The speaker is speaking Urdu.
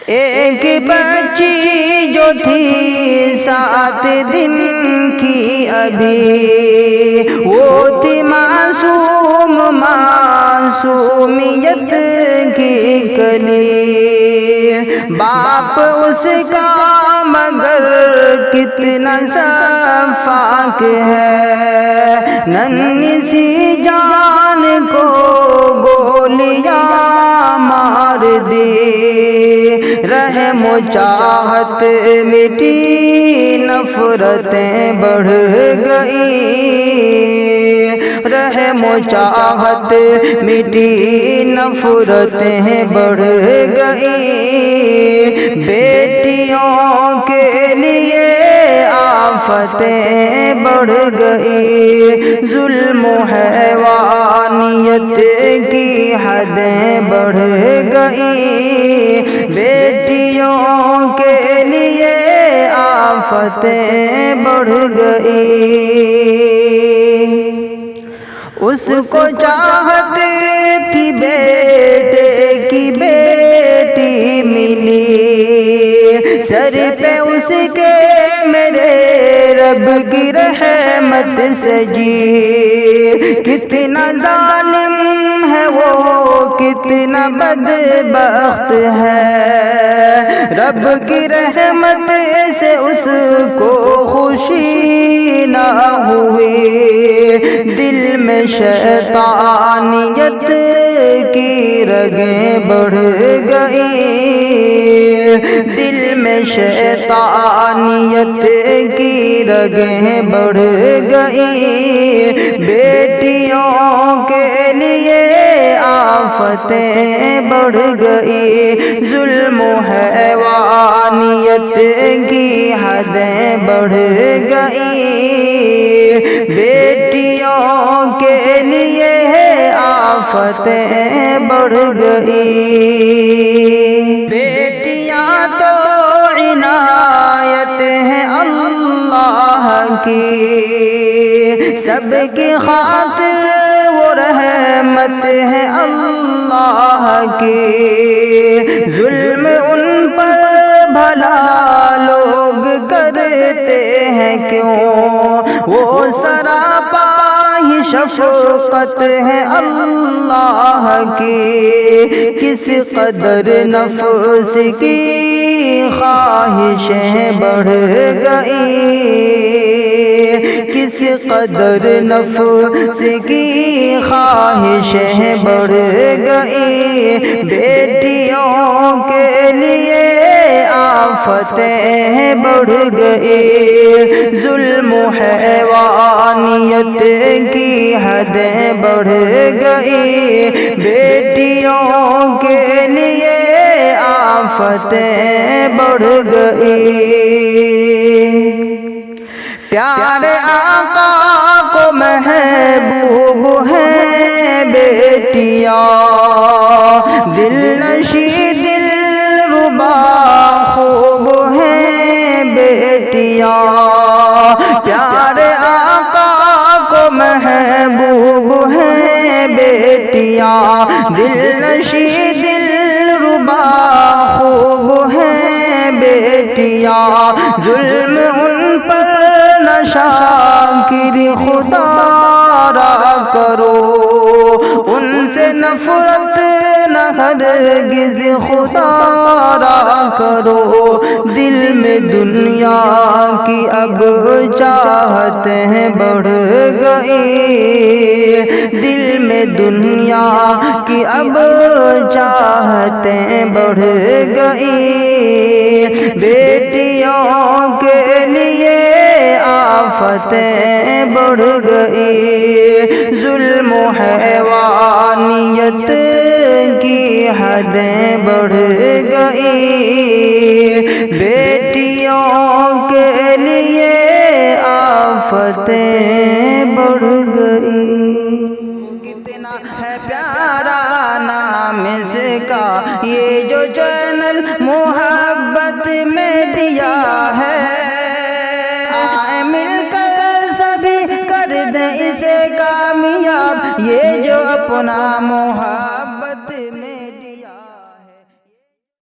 ایک بچی جو تھی 7 دن کی ابھی، وہ تھی معصوم معصومیت کی کلی، باپ اس کا مگر کتنا شفاق ہے، ننھی سی جان کو گولیاں مار دی، رحم و چاہت مٹی نفرتیں بڑھ گئی، رحم و چاہت مٹی نفرتیں بڑھ گئی، بیٹیوں کے لیے آفتیں بڑھ گئی، ظلم و حیوانیت کی حدیں بڑھ گئی، بیٹیوں کے لیے آفتیں بڑھ گئی۔ اس کو چاہتے تھی بیٹے کی بیٹی ملی، سر پہ اس کے میرے رب کی رحمت سجی، کتنا ظالم ہے وہ کتنا بدبخت ہے، رب کی رحمت سے اس کو خوشی نہ ہوئی، دل میں شیطانیت کی رگیں بڑھ گئی، دل میں شیطانیت کی رگیں بڑھ گئی، بیٹیوں کے لیے آفتیں بڑھ گئی، ظلم و حیوانیت کی حدیں بڑھ گئی، بیٹیوں کے لیے آفتیں بڑھ گئی، بیٹیاں تو عنایت ہے اللہ کی، سب کی خاطر وہ رحمت ہے اللہ کی، ظلم ان پر بھلا لوگ کرتے ہیں کیوں، وہ سراپا ہی شفقت ہے اللہ کی، کس قدر نفس کی خواہشیں بڑھ گئی، کس قدر نفس کی خواہشیں بڑھ گئی، بیٹیوں کے لیے آفتیں بڑھ گئی، ظلم و حیوانیت کی حدیں بڑھ گئی، بیٹیوں کے لیے آفتیں بڑھ گئی، پیارے آقا کو محبوب ہیں بیٹیاں، دل نشیں دل ربا خوب ہیں بیٹیاں، پیارے آقا کو محبوب ہیں بیٹیاں، دل نشیں دل ربا خوب ہیں بیٹیاں، ظلم ان پر نہ شاکر خدا را کرو، ان سے نفرت نہ ہرگز خدا را کرو، دل میں دنیا کی اب چاہتیں بڑھ گئی، دل میں دنیا کی اب چاہتیں بڑھ گئی، بیٹیوں کے لیے آفتیں بڑھ گئی، ظلم و حیوانیت کی حدیں بڑھ گئی، بیٹیوں کے لیے آفتیں بڑھ گئی، کتنا ہے پیارا نام اس کا، یہ جو چینل محبت میں دیا ہے، آئے مل کر سبھی کر دیں اسے کامیاب، یہ جو اپنا محبت